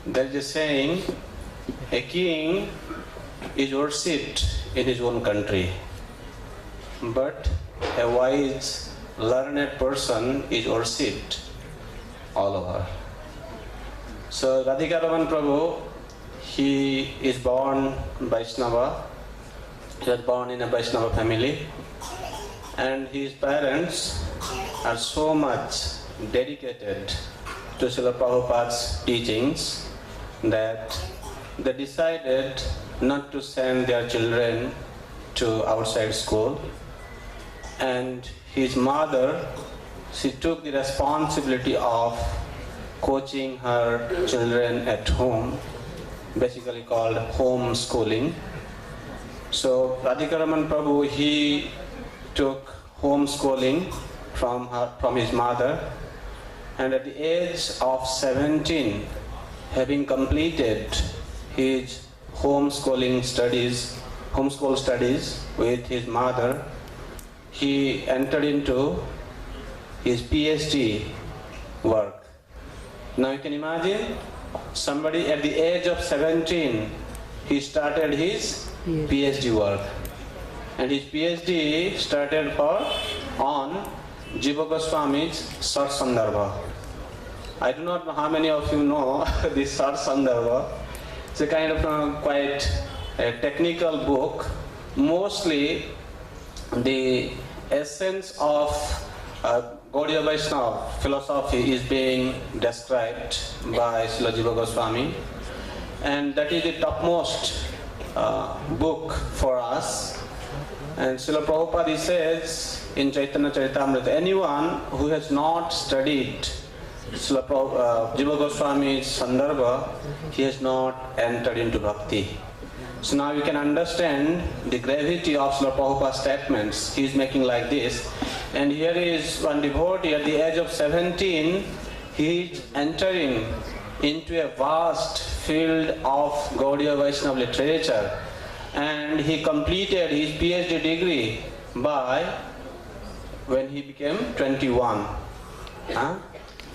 There is a saying, a king is worshipped in his own country, but a wise, learned person is worshipped all over. So Radhika Raman Prabhu, he is born Vaishnava. He was born in a Vaishnava family, and his parents are so much dedicated to Srila Prabhupada's teachings that they decided not to send their children to outside school. And his mother, she took the responsibility of coaching her children at home, basically called homeschooling. So Radhika Raman Prabhu, he took homeschooling from his mother, and at the age of 17, having completed his homeschool studies with his mother, he entered into his PhD work. Now you can imagine somebody at the age of 17, he started his PhD work. And his PhD started on Jiva Goswami's Sat Sandarbha. I do not know how many of you know this Sat Sandarbha. It's a kind of quite a technical book. Mostly the essence of Gaudiya Vaishnava philosophy is being described by Srila Jiva Goswami, and that is the topmost book for us. And Srila Prabhupada says in Chaitanya Charitamrita, anyone who has not studied Srila Jiva Goswami's Sandarbha, he has not entered into bhakti. So now you can understand the gravity of Srila Prabhupada's statements. He is making like this. And here is one devotee at the age of 17, he is entering into a vast field of Gaudiya Vaishnava literature. And he completed his PhD degree when he became 21.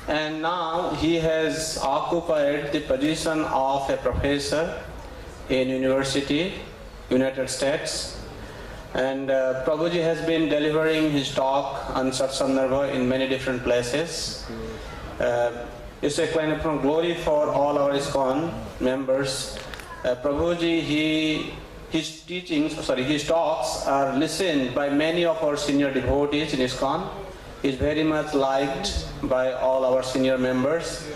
And now he has occupied the position of a professor in university, United States. And Prabhuji has been delivering his talk on Sat Sandarbha in many different places. It's a kind of glory for all our ISKCON members. Prabhuji, his talks are listened by many of our senior devotees in ISKCON. He's very much liked by all our senior members.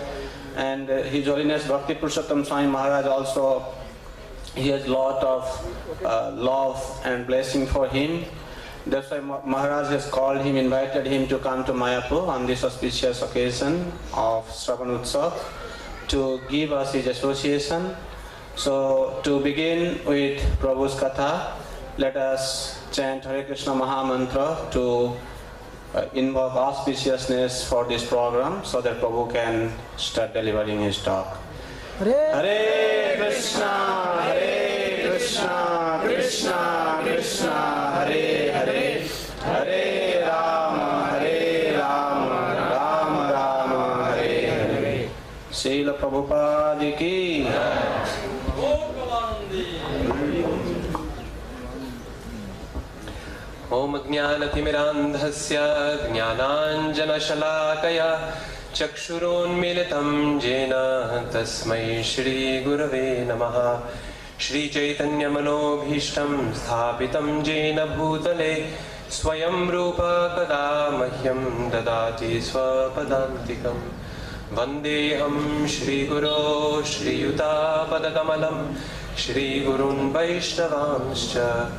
And His Holiness Bhakti Purushottam Swami Maharaj also, he has a lot of love and blessing for him. That's why Maharaj has called him, invited him to come to Mayapur on this auspicious occasion of Sravana Utsav to give us his association. So to begin with Prabhu's Katha, let us chant Hare Krishna Maha Mantra to invoke auspiciousness for this program so that Prabhu can start delivering his talk. Hare Krishna, Krishna Krishna, Hare Hare, Hare Rama, Rama Rama, Hare Hare. Srila Prabhupada ki. Om Jnanatimirandhasya Jnananjanashalakaya Chakshurunmilitam Jena Tasmai Shri Gurave Namaha. Shri Chaitanya Manobhishtam Sthapitam Jena Bhutale Swayam Rupa Kada Mahyam Dadati Swapadantikam Vandeham Shri Guru Shri Yuta Padakamalam Shri Gurun Vaishnavanscha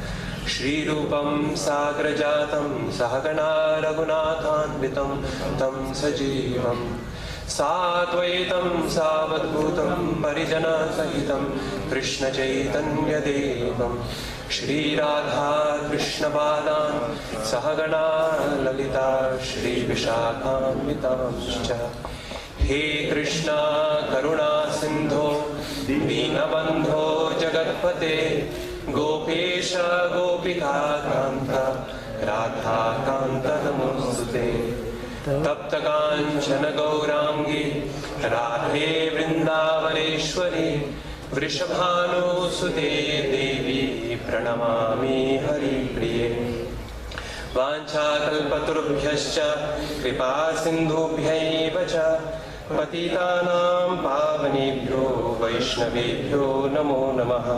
Shri Rupam Sagrajatam Sahagana Raghunathanvitam Tam Sajivam Satvaitam Savadbhutam Parijana Sahitam Krishna Chaitanya Devam Shri Radha Krishna Padan Sahagana Lalita Shri Vishakhamvitamscha He Krishna Karuna Sindho Dinabandho Jagatpate Gopesha Gopika Kanta Radha Kanta Namostute Tapta Kanchana Gaurangi Radhe Vrindavane Maheshwari वृषभानुसुते देवी प्रणमामि हरिप्रिये वाञ्छाकल्पतरुभ्यश्च कृपा सिन्धुभ्यैव च पतितानां पावनेभ्यो वैष्णवेभ्यो नमो नमः।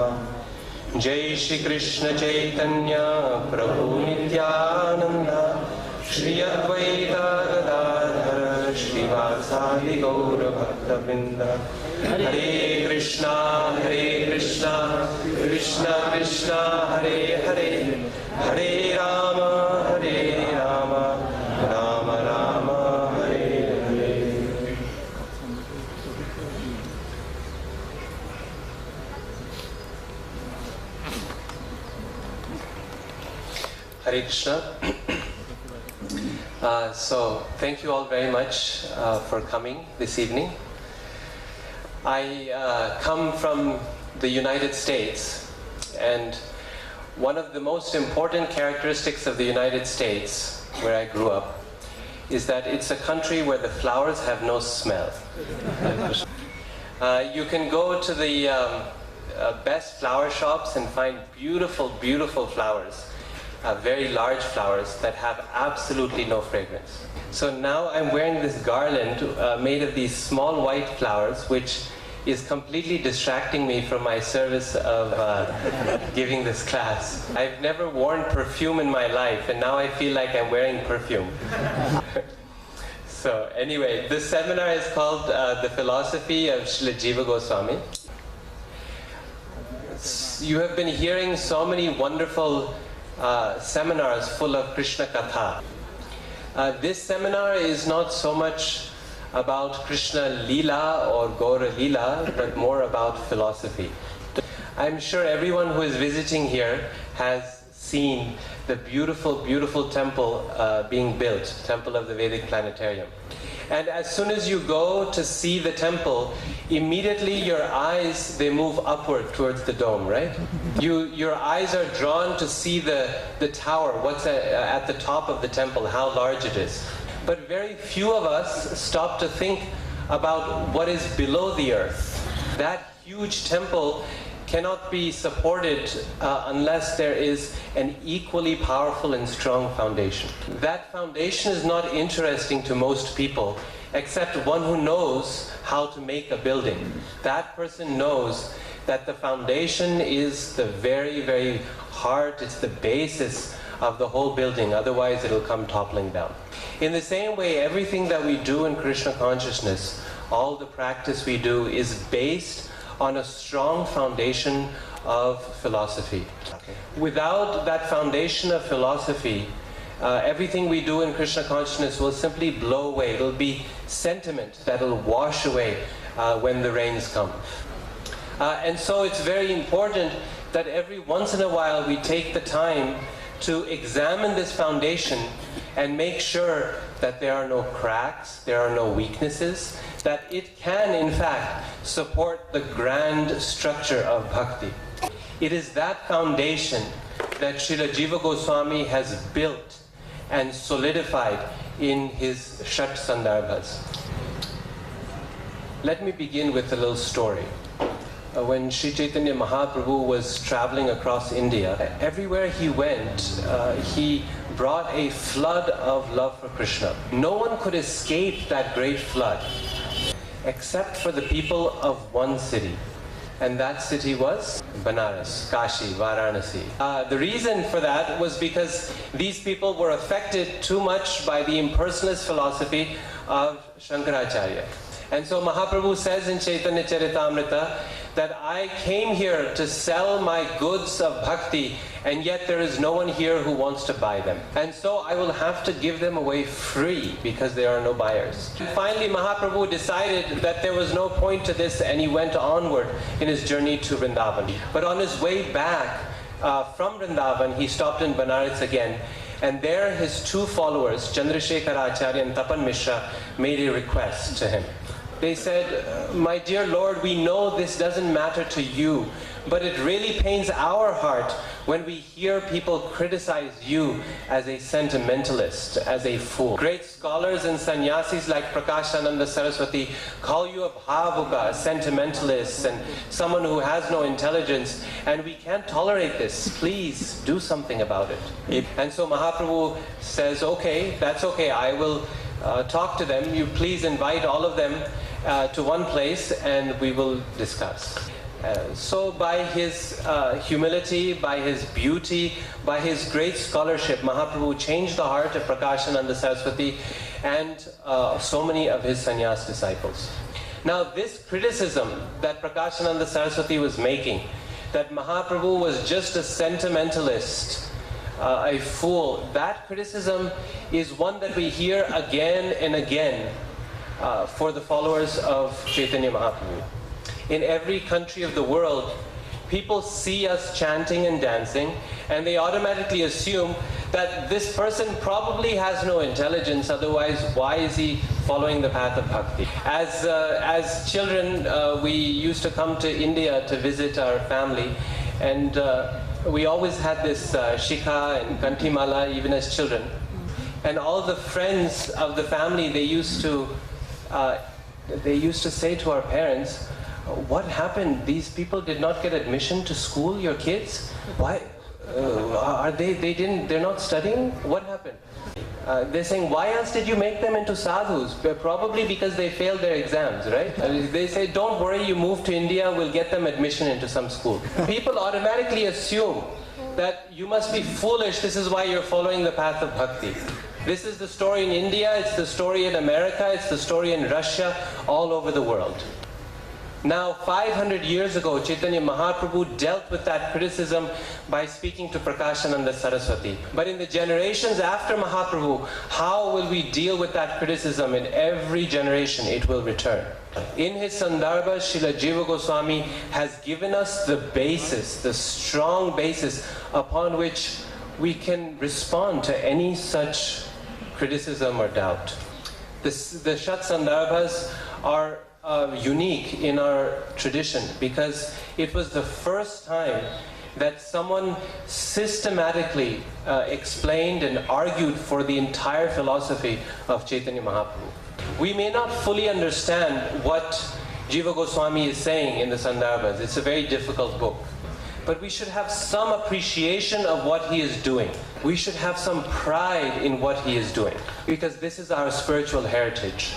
जय श्री कृष्ण चैतन्य प्रभु नित्यानंद श्री अद्वैत गदाधर श्रीवासादि गौर भक्तवृंद। हरे कृष्णा कृष्णा कृष्णा हरे हरे, हरे Ram Ram Ram Hare Hare. Hare Krishna. So, thank you all very much for coming this evening. I come from the United States, and one of the most important characteristics of the United States, where I grew up, is that it's a country where the flowers have no smell. You can go to the best flower shops and find beautiful, beautiful flowers. Very large flowers that have absolutely no fragrance. So now I'm wearing this garland made of these small white flowers, which is completely distracting me from my service of giving this class. I've never worn perfume in my life, and now I feel like I'm wearing perfume. So anyway, this seminar is called The Philosophy of Srila Jiva Goswami. You have been hearing so many wonderful seminars full of Krishna Katha. This seminar is not so much about Krishna Leela or Gaura Leela, but more about philosophy. I'm sure everyone who is visiting here has seen the beautiful, beautiful temple being built, Temple of the Vedic Planetarium. And as soon as you go to see the temple, immediately your eyes, they move upward towards the dome, right? Your eyes are drawn to see the tower, what's at the top of the temple, how large it is. But very few of us stop to think about what is below the earth. That huge temple cannot be supported unless there is an equally powerful and strong foundation. That foundation is not interesting to most people, except one who knows how to make a building. That person knows that the foundation is the very, very heart, it's the basis of the whole building, otherwise it will come toppling down. In the same way, everything that we do in Krishna consciousness, all the practice we do is based on a strong foundation of philosophy. Without that foundation of philosophy, everything we do in Krishna consciousness will simply blow away. It will be sentiment that will wash away when the rains come. And so it's very important that every once in a while we take the time to examine this foundation and make sure that there are no cracks, there are no weaknesses, that it can in fact support the grand structure of bhakti. It is that foundation that Srila Jiva Goswami has built and solidified in his Shat Sandarbhas. Let me begin with a little story. When Sri Chaitanya Mahaprabhu was traveling across India, everywhere he went, he brought a flood of love for Krishna. No one could escape that great flood, except for the people of one city. And that city was Banaras, Kashi, Varanasi. The reason for that was because these people were affected too much by the impersonalist philosophy of Shankaracharya. And so Mahaprabhu says in Chaitanya Charitamrita that I came here to sell my goods of bhakti, and yet there is no one here who wants to buy them. And so I will have to give them away free because there are no buyers. And finally Mahaprabhu decided that there was no point to this, and he went onward in his journey to Vrindavan. But on his way back from Vrindavan, he stopped in Banaras again. And there his two followers, Chandrasekhar Acharya and Tapan Mishra, made a request to him. They said, my dear Lord, we know this doesn't matter to you, but it really pains our heart when we hear people criticize you as a sentimentalist, as a fool. Great scholars and sannyasis like Prakashananda Saraswati call you a bhavuka, a sentimentalist, and someone who has no intelligence, and we can't tolerate this. Please do something about it. And so Mahaprabhu says, okay, that's okay, I will talk to them. You please invite all of them to one place and we will discuss. So by his humility, by his beauty, by his great scholarship, Mahaprabhu changed the heart of Prakashananda Saraswati and so many of his sannyas disciples. Now this criticism that Prakashananda Saraswati was making, that Mahaprabhu was just a sentimentalist, a fool, that criticism is one that we hear again and again for the followers of Chaitanya Mahaprabhu. In every country of the world, people see us chanting and dancing, and they automatically assume that this person probably has no intelligence, otherwise why is he following the path of bhakti? As children, we used to come to India to visit our family, and we always had this shikha and kantimala even as children. And all the friends of the family, they used to say to our parents, what happened? These people did not get admission to school, your kids? Why? They're not studying? What happened? They're saying, why else did you make them into sadhus? Probably because they failed their exams, right? They say, don't worry, you move to India, we'll get them admission into some school. People automatically assume that you must be foolish, this is why you're following the path of bhakti. This is the story in India, it's the story in America, it's the story in Russia, all over the world. Now, 500 years ago, Chaitanya Mahaprabhu dealt with that criticism by speaking to Prakashananda Saraswati. But in the generations after Mahaprabhu, how will we deal with that criticism? In every generation, it will return. In his Sandarbha, Srila Jiva Goswami has given us the basis, the strong basis upon which we can respond to any such criticism or doubt. The Shat Sandarbhas are unique in our tradition because it was the first time that someone systematically explained and argued for the entire philosophy of Chaitanya Mahaprabhu. We may not fully understand what Jiva Goswami is saying in the Sandarbhas. It's a very difficult book. But we should have some appreciation of what he is doing. We should have some pride in what he is doing because this is our spiritual heritage.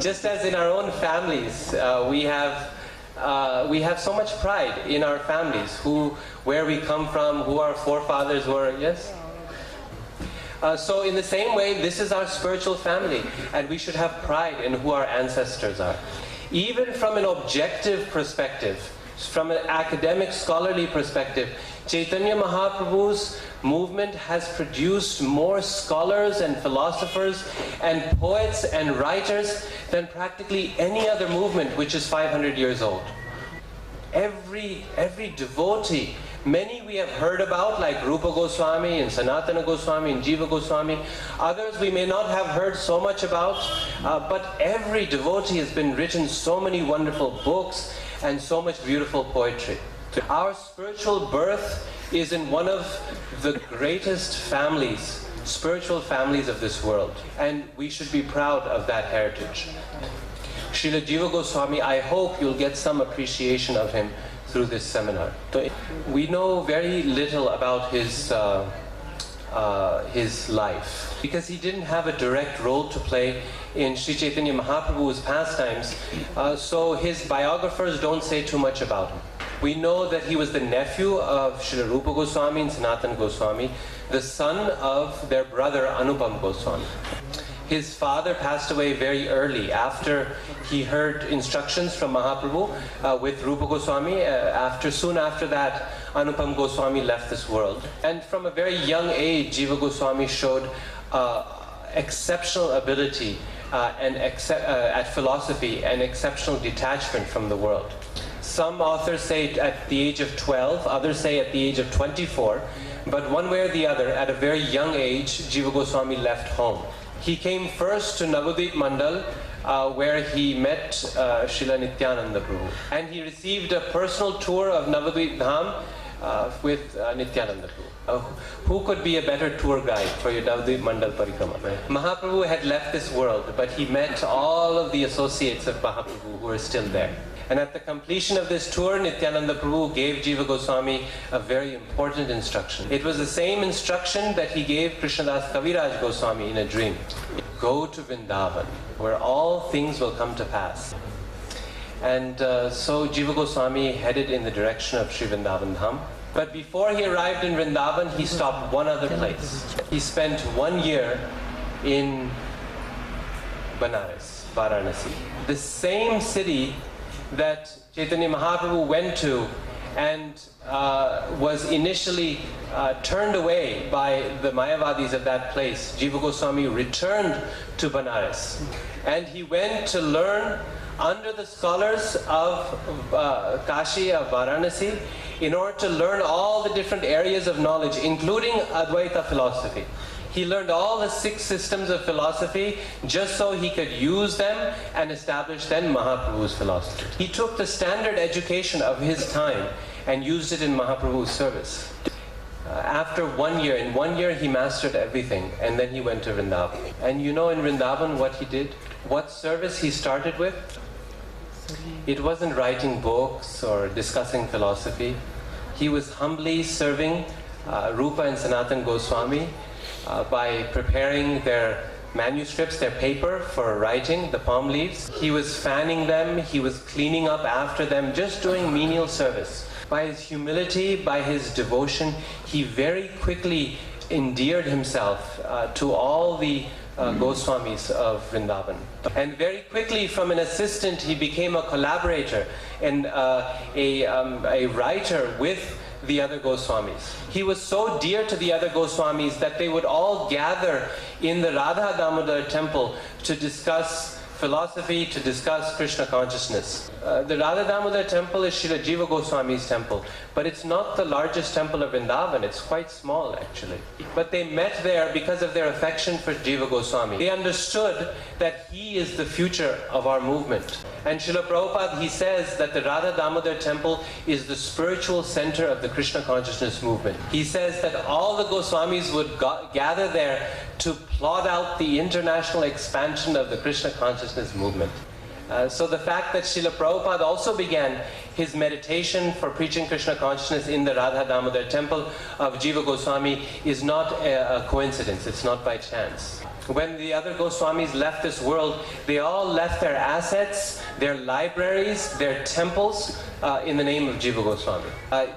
Just as in our own families, we have so much pride in our families, where we come from, who our forefathers were, yes? So in the same way, this is our spiritual family, and we should have pride in who our ancestors are. Even from an objective perspective, from an academic, scholarly perspective, Chaitanya Mahaprabhu's movement has produced more scholars and philosophers and poets and writers than practically any other movement which is 500 years old. Every devotee, many we have heard about like Rupa Goswami and Sanatana Goswami and Jiva Goswami. Others we may not have heard so much about, but every devotee has been written so many wonderful books and so much beautiful poetry. Our spiritual birth is in one of the greatest families, spiritual families of this world, and we should be proud of that heritage. Srila Jiva Goswami, I hope you'll get some appreciation of him through this seminar. We know very little about his life because he didn't have a direct role to play in Sri Chaitanya Mahaprabhu's pastimes, so his biographers don't say too much about him. We know that he was the nephew of Srila Rupa Goswami and Sanatana Goswami, the son of their brother Anupam Goswami. His father passed away very early after he heard instructions from Mahaprabhu with Rupa Goswami. Soon after that, Anupam Goswami left this world. And from a very young age, Jiva Goswami showed exceptional ability at philosophy and exceptional detachment from the world. Some authors say at the age of 12, others say at the age of 24, but one way or the other, at a very young age, Jiva Goswami left home. He came first to Navadvip Mandal where he met Srila Nityananda Prabhu. And he received a personal tour of Navadvip Dham with Nityananda Prabhu. Who could be a better tour guide for your Navadvip Mandal Parikrama? Mahaprabhu had left this world, but he met all of the associates of Mahaprabhu who were still there. And at the completion of this tour, Nityananda Prabhu gave Jiva Goswami a very important instruction. It was the same instruction that he gave Krishnadas Kaviraj Goswami in a dream. Go to Vrindavan, where all things will come to pass. And so Jiva Goswami headed in the direction of Sri Vrindavan Dham. But before he arrived in Vrindavan, he stopped one other place. He spent 1 year in Banaras, Varanasi, the same city that Chaitanya Mahaprabhu went to and was initially turned away by the Mayavadis of that place. Jiva Goswami returned to Banaras, and he went to learn under the scholars of Kashi, of Varanasi, in order to learn all the different areas of knowledge, including Advaita philosophy. He learned all the 6 systems of philosophy just so he could use them and establish then Mahaprabhu's philosophy. He took the standard education of his time and used it in Mahaprabhu's service. After 1 year, in 1 year he mastered everything, and then he went to Vrindavan. And you know in Vrindavan what he did? What service he started with? It wasn't writing books or discussing philosophy. He was humbly serving Rupa and Sanatan Goswami by preparing their manuscripts, their paper for writing, the palm leaves. He was fanning them, he was cleaning up after them, just doing menial service. By his humility, by his devotion, he very quickly endeared himself to all the Goswamis of Vrindavan. And very quickly from an assistant he became a collaborator and a writer with the other Goswamis. He was so dear to the other Goswamis that they would all gather in the Radha Damodar temple to discuss philosophy, to discuss Krishna consciousness. The Radha Damodar temple is Srila Jiva Goswami's temple, but it's not the largest temple of Vrindavan. It's quite small actually. But they met there because of their affection for Jiva Goswami. They understood that he is the future of our movement. And Srila Prabhupada, he says that the Radha Damodar temple is the spiritual center of the Krishna consciousness movement. He says that all the Goswamis would gather there to plot out the international expansion of the Krishna consciousness movement. So the fact that Srila Prabhupada also began his meditation for preaching Krishna consciousness in the Radha Damodar temple of Jiva Goswami is not a coincidence, it's not by chance. When the other Goswamis left this world, they all left their assets, their libraries, their temples in the name of Jiva Goswami.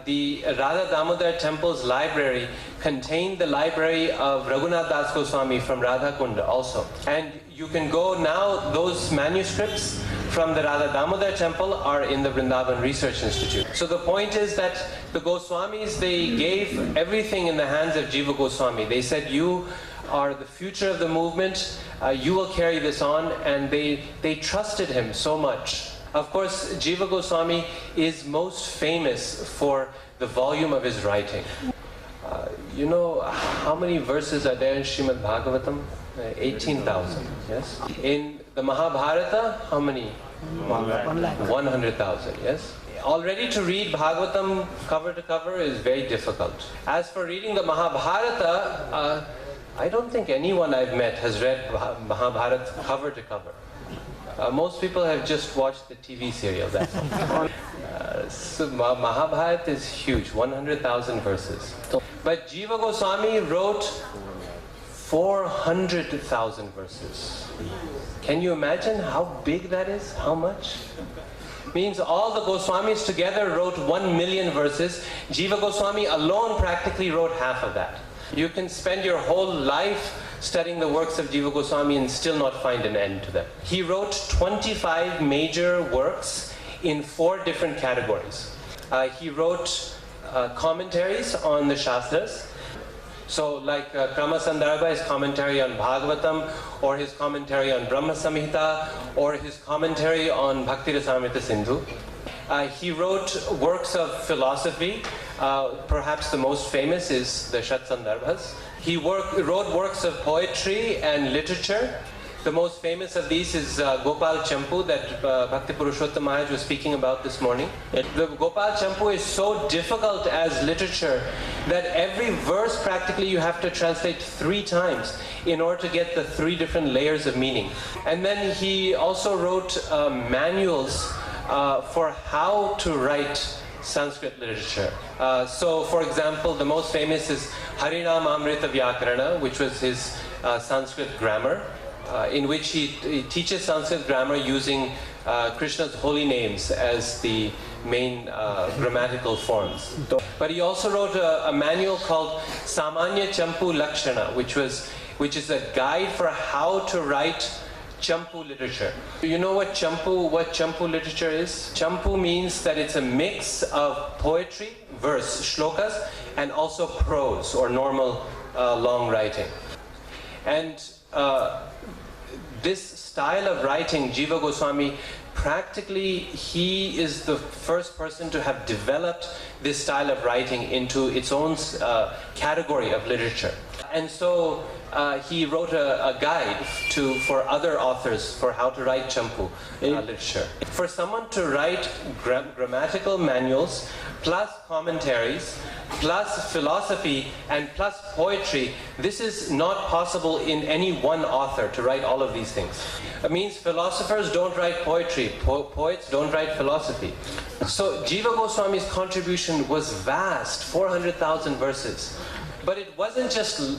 The Radha Damodar temple's library contained the library of Raghunath Das Goswami from Radha Kunda also. And you can go now, those manuscripts from the Radha Damodar temple are in the Vrindavan Research Institute. So the point is that the Goswamis, they gave everything in the hands of Jiva Goswami. They said, you are the future of the movement, you will carry this on, and they trusted him so much. Of course, Jiva Goswami is most famous for the volume of his writing. You know how many verses are there in Srimad Bhagavatam? 18,000, yes? In the Mahabharata, how many? 100,000, yes? Already to read Bhagavatam cover to cover is very difficult. As for reading the Mahabharata, I don't think anyone I've met has read Mahabharata cover to cover. Most people have just watched the TV serial, that's all. So Mahabharata is huge, 100,000 verses. But Jiva Goswami wrote 400,000 verses. Can you imagine how big that is? How much? Means all the Goswamis together wrote 1 million verses. Jiva Goswami alone practically wrote half of that. You can spend your whole life studying the works of Jiva Goswami and still not find an end to them. He wrote 25 major works in 4 different categories. He wrote commentaries on the Shastras. So like Krama Sandarbha, his commentary on Bhagavatam, or his commentary on Brahma Samhita, or his commentary on Bhakti Rasamrita Sindhu. He wrote works of philosophy. Perhaps the most famous is the Shat Sandarbhas. He wrote works of poetry and literature. The most famous of these is Gopal Champu that Bhakti Purushottam Maharaj was speaking about this morning. The Gopal Champu is so difficult as literature that every verse practically you have to translate 3 times in order to get the 3 different layers of meaning. And then he also wrote manuals for how to write Sanskrit literature. So for example, the most famous is Harinam Amrita Vyakarana, which was his Sanskrit grammar, in which he teaches Sanskrit grammar using Krishna's holy names as the main grammatical forms. But he also wrote a manual called Samanya Champu Lakshana, which is a guide for how to write Champu literature. Do you know what Champu literature is? Champu means that it's a mix of poetry, verse, shlokas, and also prose or normal long writing. And this style of writing, Jiva Goswami, practically he is the first person to have developed this style of writing into its own category of literature. And so he wrote a guide for other authors for how to write Champu literature. For someone to write grammatical manuals, plus commentaries, plus philosophy, and plus poetry, this is not possible in any one author to write all of these things. It means philosophers don't write poetry, poets don't write philosophy. So Jiva Goswami's contribution was vast, 400,000 verses. But it wasn't just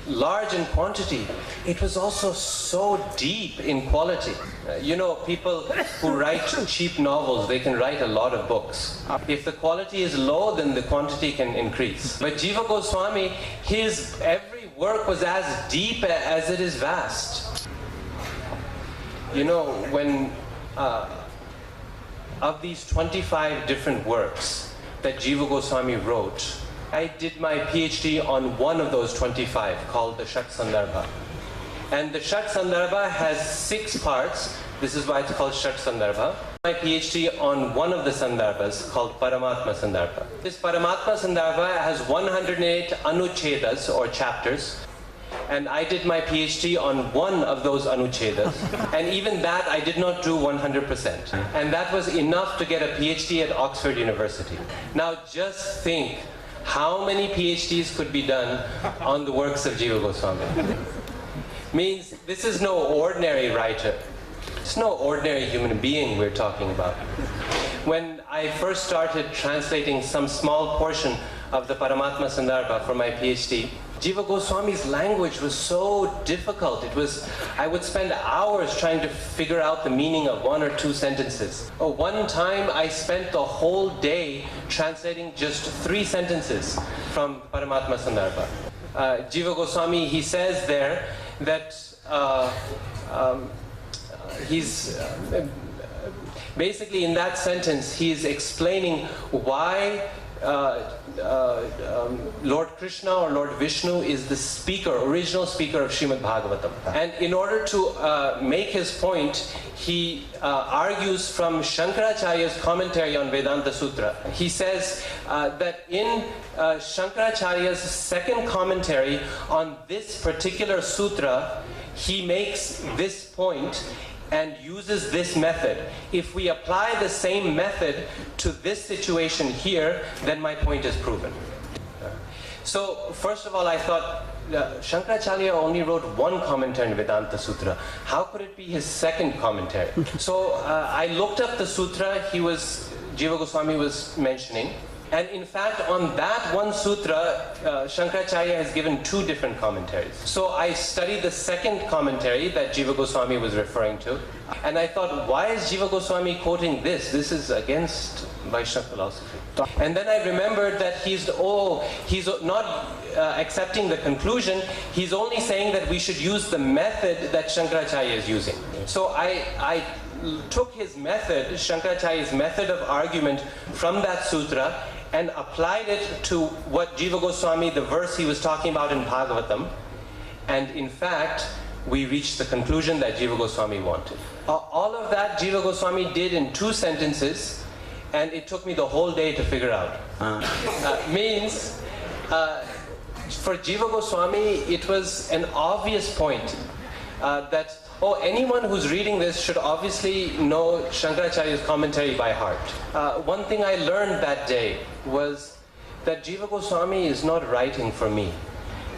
large in quantity, it was also so deep in quality. You know, people who write cheap novels, they can write a lot of books. If the quality is low, then the quantity can increase. But Jiva Goswami, his every work was as deep as it is vast. You know, when of these 25 different works that Jiva Goswami wrote, I did my PhD on one of those 25 called the Shat Sandarbha. And the Shat Sandarbha has 6 parts. This is why it's called Shat Sandarbha. My PhD on one of the Sandarbhas called Paramatma Sandarbha. This Paramatma Sandarbha has 108 anuchedas or chapters. And I did my PhD on one of those anuchedas. And even that I did not do 100%. And that was enough to get a PhD at Oxford University. Now just think how many PhDs could be done on the works of Jiva Goswami. Means this is no ordinary writer. It's no ordinary human being we're talking about. When I first started translating some small portion of the Paramatma Sandarbha for my PhD, Jiva Goswami's language was so difficult. I would spend hours trying to figure out the meaning of 1 or 2 sentences. One time I spent the whole day translating just 3 sentences from Paramatma Sandarbha. Jiva Goswami, he says there that he's basically in that sentence he's explaining why Lord Krishna or Lord Vishnu is the original speaker of Srimad Bhagavatam. And in order to make his point, he argues from Shankaracharya's commentary on Vedanta Sutra. He says that in Shankaracharya's second commentary on this particular sutra, he makes this point and uses this method. If we apply the same method to this situation here, then my point is proven. So first of all, I thought Shankaracharya only wrote one commentary in Vedanta Sutra. How could it be his second commentary? So I looked up the sutra Jiva Goswami was mentioning. And in fact, on that one sutra, Shankaracharya has given 2 different commentaries. So I studied the second commentary that Jiva Goswami was referring to. And I thought, why is Jiva Goswami quoting this? This is against Vaishnava philosophy. And then I remembered that he's not accepting the conclusion. He's only saying that we should use the method that Shankaracharya is using. So I took his method, Shankaracharya's method of argument from that sutra, and applied it to what Jiva Goswami, the verse he was talking about in Bhagavatam. And in fact, we reached the conclusion that Jiva Goswami wanted. All of that Jiva Goswami did in 2 sentences, and it took me the whole day to figure out. Means, for Jiva Goswami, it was an obvious point that oh, anyone who's reading this should obviously know Shankaracharya's commentary by heart. One thing I learned that day was that Jiva Goswami is not writing for me.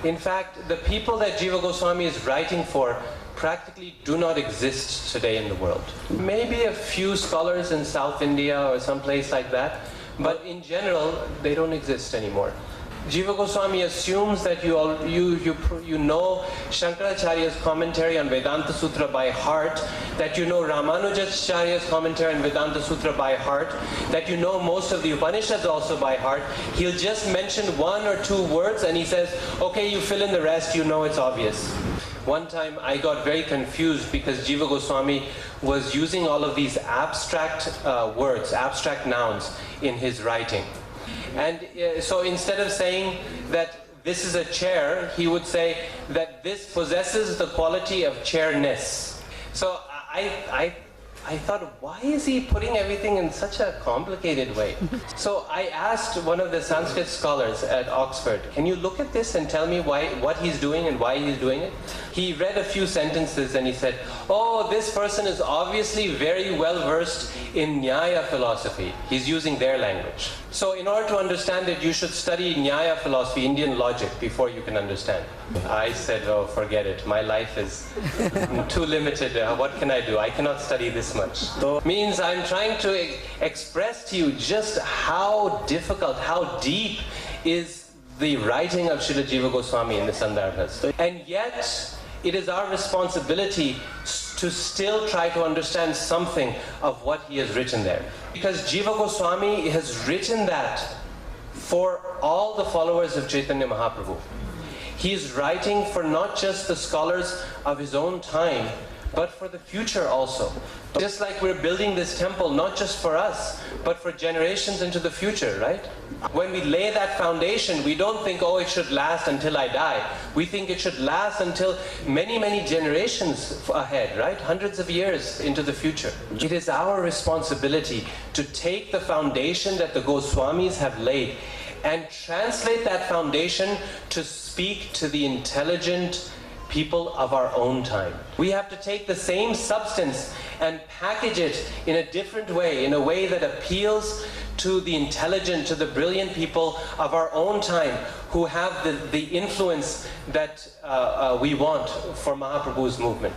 In fact, the people that Jiva Goswami is writing for practically do not exist today in the world. Maybe a few scholars in South India or someplace like that, but in general, they don't exist anymore. Jiva Goswami assumes that you know Shankaracharya's commentary on Vedanta Sutra by heart, that you know Ramanujacharya's commentary on Vedanta Sutra by heart, that you know most of the Upanishads also by heart. He'll just mention one or two words and he says, okay, you fill in the rest, you know it's obvious. One time I got very confused because Jiva Goswami was using all of these abstract words, abstract nouns in his writing. And so instead of saying that this is a chair, he would say that this possesses the quality of chairness. So I thought, why is he putting everything in such a complicated way? So I asked one of the Sanskrit scholars at Oxford, can you look at this and tell me what he's doing and why he's doing it? He read a few sentences and he said, oh, this person is obviously very well versed in Nyaya philosophy. He's using their language. So in order to understand it, you should study Nyaya philosophy, Indian logic, before you can understand. I said, oh, forget it. My life is too limited. What can I do? I cannot study this much. So means I'm trying to express to you just how difficult, how deep is the writing of Srila Jiva Goswami in the Sandarbhas. And yet, it is our responsibility to still try to understand something of what he has written there. Because Jiva Goswami has written that for all the followers of Chaitanya Mahaprabhu. He is writing for not just the scholars of his own time, but for the future also. Just like we're building this temple, not just for us, but for generations into the future, right? When we lay that foundation, we don't think, oh, it should last until I die. We think it should last until many, many generations ahead, right? Hundreds of years into the future. It is our responsibility to take the foundation that the Goswamis have laid and translate that foundation to speak to the intelligent people of our own time. We have to take the same substance and package it in a different way, in a way that appeals to the intelligent, to the brilliant people of our own time who have the influence that we want for Mahaprabhu's movement.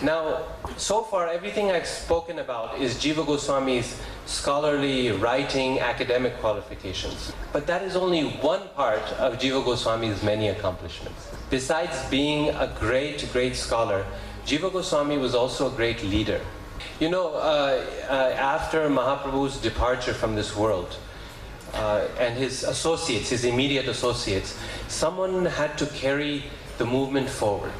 Now, so far everything I've spoken about is Jiva Goswami's scholarly, writing, academic qualifications. But that is only one part of Jiva Goswami's many accomplishments. Besides being a great, great scholar, Jiva Goswami was also a great leader. You know, after Mahaprabhu's departure from this world, and his associates, his immediate associates, someone had to carry the movement forward.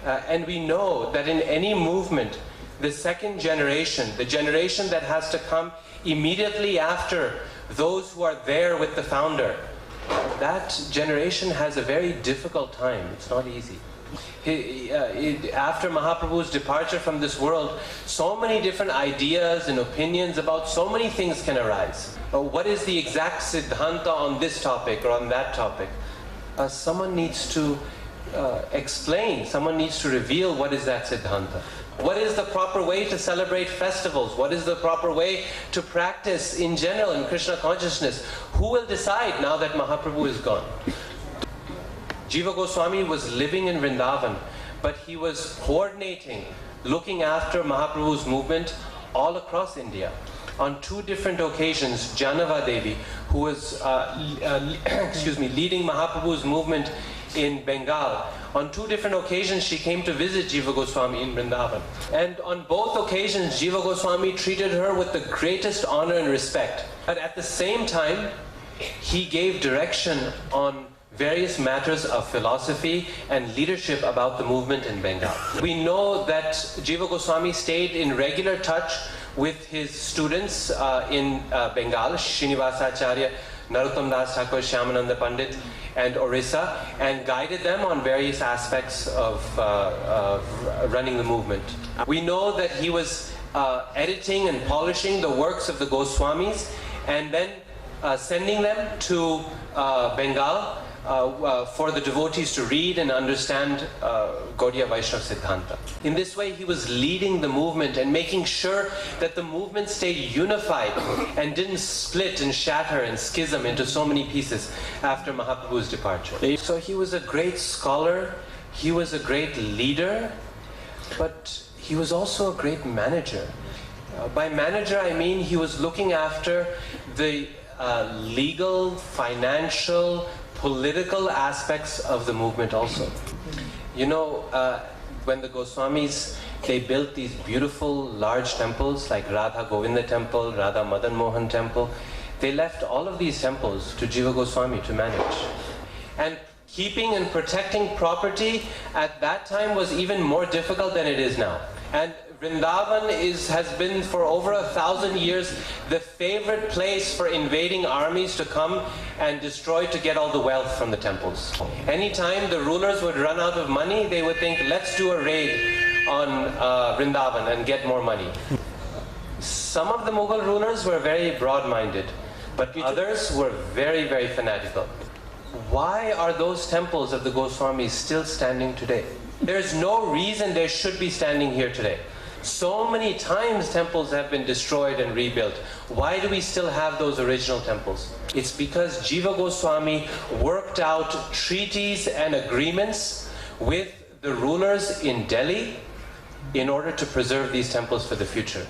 And we know that in any movement, the second generation, the generation that has to come immediately after those who are there with the founder, that generation has a very difficult time. It's not easy. After Mahaprabhu's departure from this world, so many different ideas and opinions about so many things can arise. What is the exact siddhanta on this topic or on that topic? Someone needs to explain, someone needs to reveal what is that siddhanta. What is the proper way to celebrate festivals? What is the proper way to practice in general in Krishna consciousness? Who will decide now that Mahaprabhu is gone? Jiva Goswami was living in Vrindavan, but he was coordinating, looking after Mahaprabhu's movement all across India. On two different occasions, Janava Devi, who was leading Mahaprabhu's movement in Bengal, on two different occasions she came to visit Jiva Goswami in Vrindavan. And on both occasions, Jiva Goswami treated her with the greatest honor and respect. But at the same time, he gave direction on various matters of philosophy and leadership about the movement in Bengal. We know that Jiva Goswami stayed in regular touch with his students in Bengal, Srinivasacharya, Narottam Das Thakur, Shyamananda Pandit, and Orissa, and guided them on various aspects of running the movement. We know that he was editing and polishing the works of the Goswamis and then sending them to Bengal for the devotees to read and understand Gaudiya Vaishnava Siddhanta. In this way, he was leading the movement and making sure that the movement stayed unified and didn't split and shatter and schism into so many pieces after Mahaprabhu's departure. So he was a great scholar, he was a great leader, but he was also a great manager. By manager, I mean he was looking after the legal, financial, political aspects of the movement also. You know, when the Goswamis, they built these beautiful large temples like Radha Govinda temple, Radha Madan Mohan temple, they left all of these temples to Jiva Goswami to manage. And keeping and protecting property at that time was even more difficult than it is now. And Vrindavan has been for over 1,000 years the favorite place for invading armies to come and destroy to get all the wealth from the temples. Anytime the rulers would run out of money, they would think, let's do a raid on Vrindavan and get more money. Some of the Mughal rulers were very broad-minded, but others were very, very fanatical. Why are those temples of the Goswamis still standing today? There's no reason they should be standing here today. So many times temples have been destroyed and rebuilt. Why do we still have those original temples? It's because Jiva Goswami worked out treaties and agreements with the rulers in Delhi in order to preserve these temples for the future.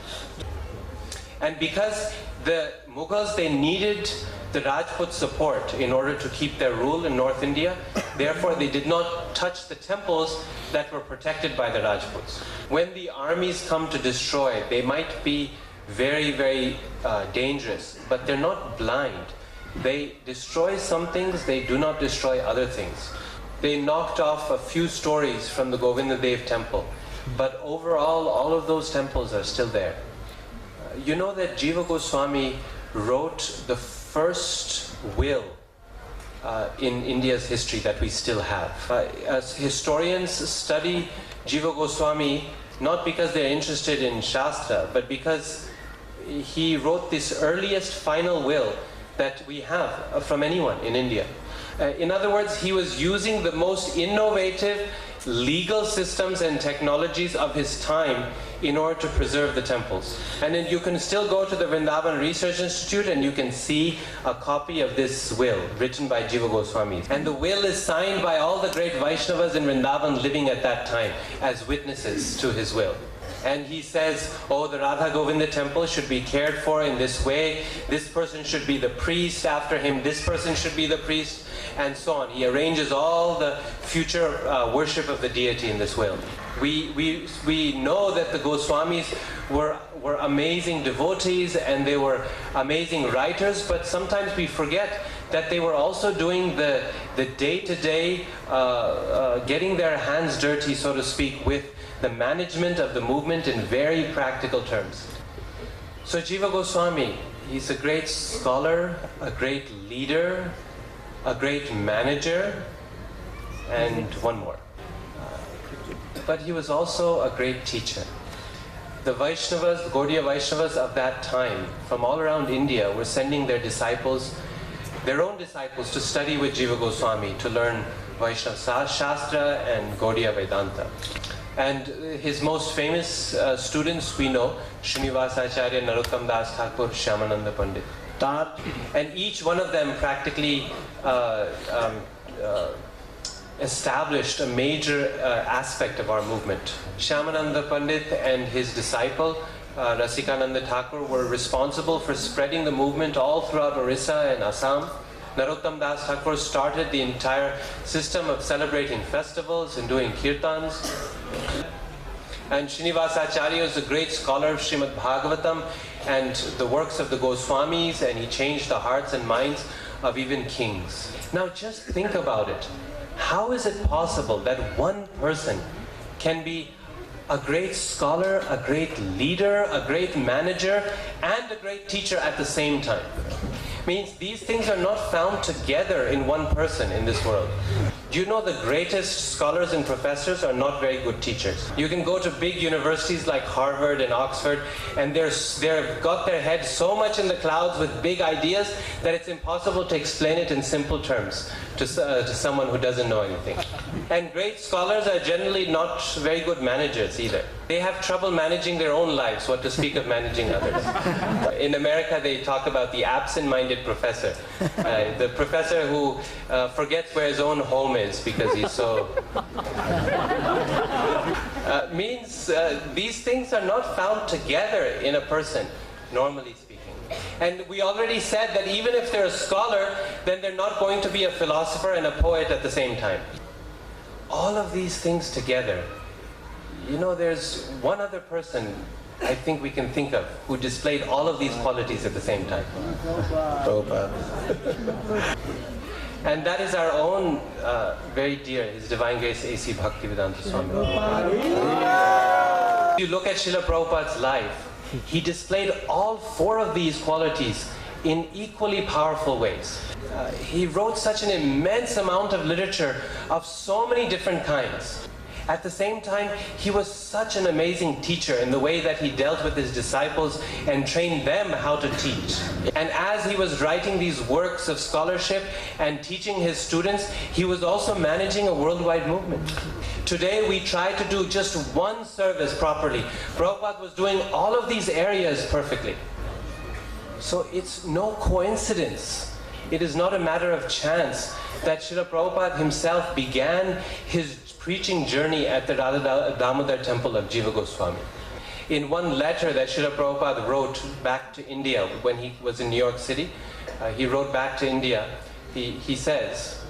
And because the Mughals, they needed the Rajput support in order to keep their rule in North India. Therefore, they did not touch the temples that were protected by the Rajputs. When the armies come to destroy, they might be very, very dangerous, but they're not blind. They destroy some things, they do not destroy other things. They knocked off a few stories from the Govinda Dev temple, but overall, all of those temples are still there. You know that Jiva Goswami wrote the first will in India's history that we still have. As historians study Jiva Goswami not because they're interested in Shastra, but because he wrote this earliest final will that we have from anyone in India. In other words, he was using the most innovative legal systems and technologies of his time in order to preserve the temples. And then you can still go to the Vrindavan Research Institute and you can see a copy of this will written by Jiva Goswami. And the will is signed by all the great Vaishnavas in Vrindavan living at that time as witnesses to his will. And he says, oh, the Radha Govinda temple should be cared for in this way. This person should be the priest after him. This person should be the priest, and so on. He arranges all the future worship of the deity in this will. We know that the Goswamis were amazing devotees and they were amazing writers, but sometimes we forget that they were also doing the day-to-day, getting their hands dirty, so to speak, with the management of the movement in very practical terms. So Jiva Goswami, he's a great scholar, a great leader, a great manager, and one more. But he was also a great teacher. The Vaishnavas, the Gaudiya Vaishnavas of that time, from all around India, were sending their disciples, their own disciples, to study with Jiva Goswami, to learn Vaishnava Shastra and Gaudiya Vedanta. And his most famous students we know, Srinivasacharya, Narottam Das Thakur, Shyamananda Pandit. And each one of them practically established a major aspect of our movement. Shyamananda Pandit and his disciple, Rasikananda Thakur, were responsible for spreading the movement all throughout Orissa and Assam. Narottam Das Thakur started the entire system of celebrating festivals and doing kirtans. And Srinivasacharya is a great scholar of Srimad Bhagavatam and the works of the Goswamis, and he changed the hearts and minds of even kings. Now just think about it. How is it possible that one person can be a great scholar, a great leader, a great manager, and a great teacher at the same time? Means these things are not found together in one person in this world. you know the greatest scholars and professors are not very good teachers. You can go to big universities like Harvard and Oxford, and they've got their head so much in the clouds with big ideas that it's impossible to explain it in simple terms to someone who doesn't know anything. And great scholars are generally not very good managers either. They have trouble managing their own lives, what to speak of managing others. In America, they talk about the absent-minded professor. The professor who forgets where his own home is because he's so... means these things are not found together in a person, normally speaking. And we already said that even if they're a scholar, then they're not going to be a philosopher and a poet at the same time. All of these things together, you know, there's one other person I think we can think of who displayed all of these qualities at the same time. Prabhupada. And that is our own very dear, His Divine Grace A.C. Bhaktivedanta Swami. If you look at Srila Prabhupada's life, he displayed all four of these qualities in equally powerful ways. He wrote such an immense amount of literature of so many different kinds. At the same time, he was such an amazing teacher in the way that he dealt with his disciples and trained them how to teach. And as he was writing these works of scholarship and teaching his students, he was also managing a worldwide movement. Today we try to do just one service properly. Prabhupada was doing all of these areas perfectly. So it's no coincidence. It is not a matter of chance that Srila Prabhupada himself began his preaching journey at the Radha Damodar temple of Jiva Goswami. In one letter that Srila Prabhupada wrote back to India when he was in New York City, he wrote back to India, he says,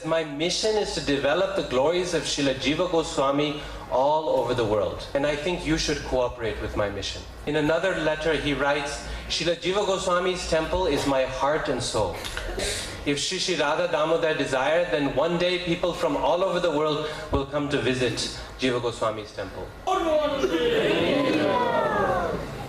my mission is to develop the glories of Srila Jiva Goswami all over the world. And I think you should cooperate with my mission. In another letter he writes, Srila Jiva Goswami's temple is my heart and soul. If Shri Radha Damodar desired, then one day people from all over the world will come to visit Jiva Goswami's temple.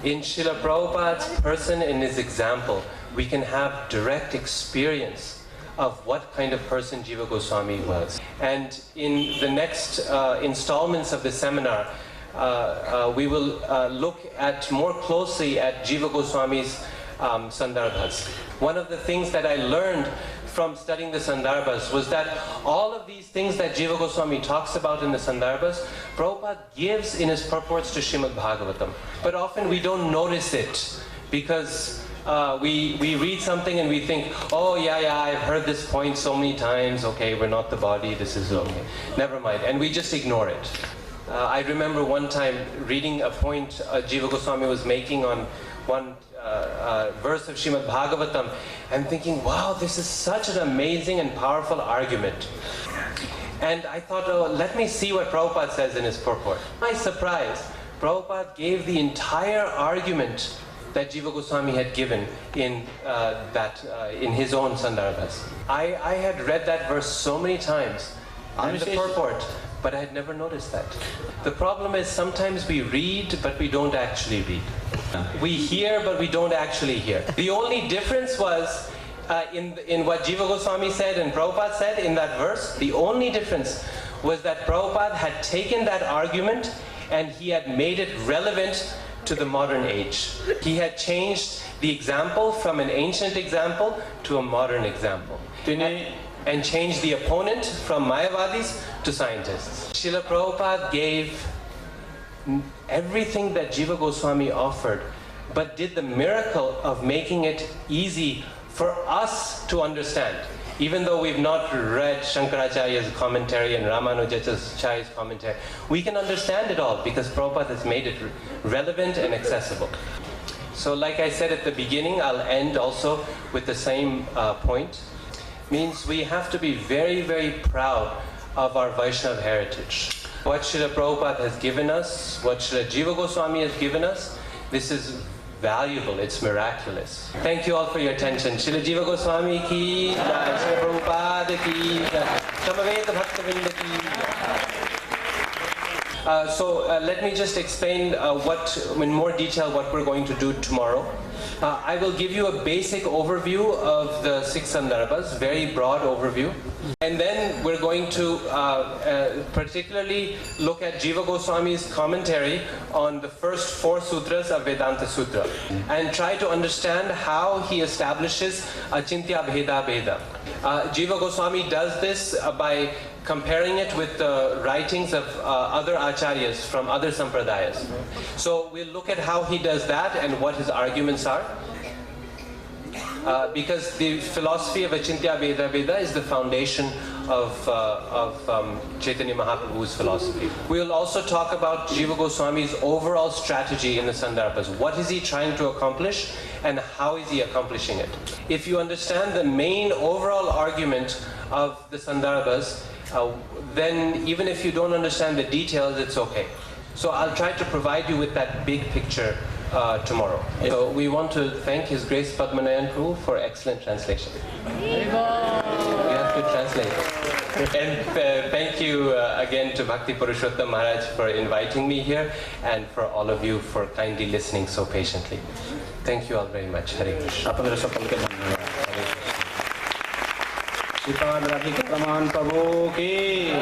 In Srila Prabhupada's person and his example, we can have direct experience of what kind of person Jiva Goswami was. And in the next installments of the seminar, we will look at more closely at Jiva Goswami's Sandarbhas. One of the things that I learned from studying the Sandarbhas was that all of these things that Jiva Goswami talks about in the Sandarbhas, Prabhupada gives in his purports to Srimad Bhagavatam. But often we don't notice it because we read something and we think, oh yeah, I've heard this point so many times, okay, we're not the body, this is okay, never mind, and we just ignore it. I remember one time reading a point Jiva Goswami was making on one verse of Srimad Bhagavatam and thinking, wow, this is such an amazing and powerful argument. And I thought, oh, let me see what Prabhupada says in his purport. To my surprise, Prabhupada gave the entire argument that Jiva Goswami had given in his own Sandarbhas. I had read that verse so many times in the purport, but I had never noticed that. The problem is sometimes we read, but we don't actually read. We hear, but we don't actually hear. The only difference was in what Jiva Goswami said and Prabhupada said in that verse, the only difference was that Prabhupada had taken that argument and he had made it relevant to the modern age. He had changed the example from an ancient example to a modern example. And changed the opponent from Mayavadis to scientists. Srila Prabhupada gave everything that Jiva Goswami offered, but did the miracle of making it easy for us to understand. Even though we've not read Shankaracharya's commentary and Ramanujacharya's commentary, we can understand it all because Prabhupada has made it relevant and accessible. So like I said at the beginning, I'll end also with the same point. Means we have to be very, very proud of our Vaishnava heritage. What Srila Prabhupada has given us, what Srila Jiva Goswami has given us, this is valuable, it's miraculous. Thank you all for your attention. Srila Jiva Goswami ki, Srila Prabhupada ki, Samaveta Bhaktavinda ki. So let me just explain in more detail what we're going to do tomorrow. I will give you a basic overview of the 6 Sandarbhas, very broad overview. And then we're going to particularly look at Jiva Goswami's commentary on the first 4 sutras of Vedanta Sutra and try to understand how he establishes Achintya Bheda Bheda. Jiva Goswami does this by comparing it with the writings of other acharyas from other sampradayas. So we'll look at how he does that and what his arguments are. Because the philosophy of Achintya Bheda Bheda is the foundation of Chaitanya Mahaprabhu's philosophy. We'll also talk about Jiva Goswami's overall strategy in the Sandarbhas. What is he trying to accomplish and how is he accomplishing it? If you understand the main overall argument of the Sandarbhas, then even if you don't understand the details, it's okay. So I'll try to provide you with that big picture tomorrow. So we want to thank His Grace Padmanayan Prabhu for excellent translation. You have to translate. And thank you again to Bhakti Purushottam Maharaj for inviting me here and for all of you for kindly listening so patiently. Thank you all very much. Hare Krishna. Radhika Raman Prabhu ki